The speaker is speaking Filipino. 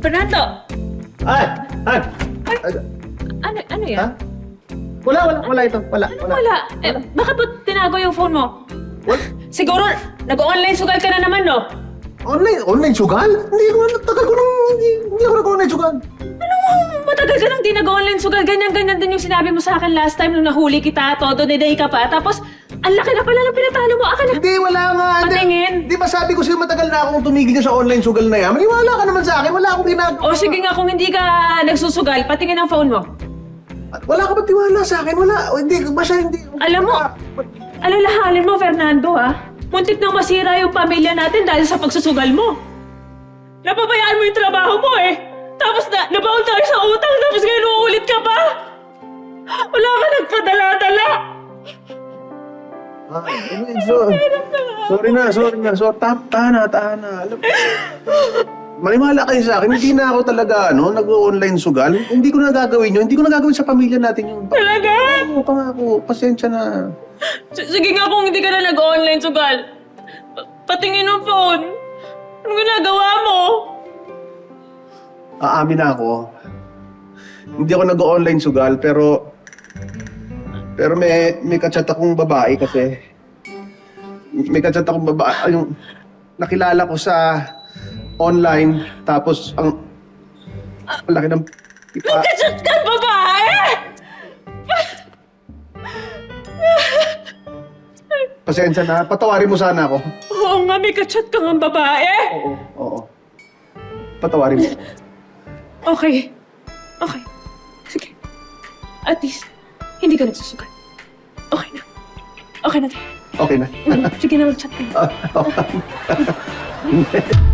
Fernando! Ay! Ay! Ano yan? Ha? Wala ito. Wala. Wala. Bakit po tinago yung phone mo? What? Siguro, nag-online sugal ka na naman, no? Online sugal? Hindi ko, tagal ko nang, hindi ako nag-online sugal. Matagal ka nang di nag-online sugal. Ganyan-ganyan din yung sinabi mo sa akin last time nung nahuli kita, todo day ka pa. Tapos, ang laki na pala ng pinatalo mo. Akala, Hindi, wala nga. Patingin. Di ba sabi ko sa'yo matagal na akong tumigil sa online sugal na yan? Maniwala ka naman sa akin. Wala akong ginagawa. o sige nga, kung hindi ka nagsusugal, patingin ang phone mo. Wala ka ba tiwala sa akin? Wala. O, hindi. Basta hindi. Alam mo, alalahanin mo, Fernando, ha? Muntik nang masira yung pamilya natin dahil sa pagsusugal mo. Napabayaan mo yung trabaho mo, eh. Tapos nabaon tayo sa utang, tapos ngayon uulit ka pa. Wala ka nagpadala-dala. Sorry na. Tahan na. Alam mo, maniwala kayo sa akin. Hindi na ako talaga, nag-online sugal. Hindi ko na gagawin yun. Hindi ko na gagawin sa pamilya natin yung... Talaga? Oo, pangako. Pasensya na. Sige nga kung hindi ka na nag-online sugal. Patingin ang phone. Anong ginagawa mo? Aamin na ako. Hindi ako nag-online sugal, pero may kachat akong babae kasi. May kachat akong babae. Yung nakilala ko sa online, tapos ang laki ng Nagkachat ka, babae! Pasensya na. Patawarin mo sana ako. Oo nga, may kachat ka ng babae. Oo. Patawarin mo. Okay. Sige. At least, hindi ka nagsusugal. Okay na. Okay na tayo. Okay na. Sige na, mag-chat ka na. Okay.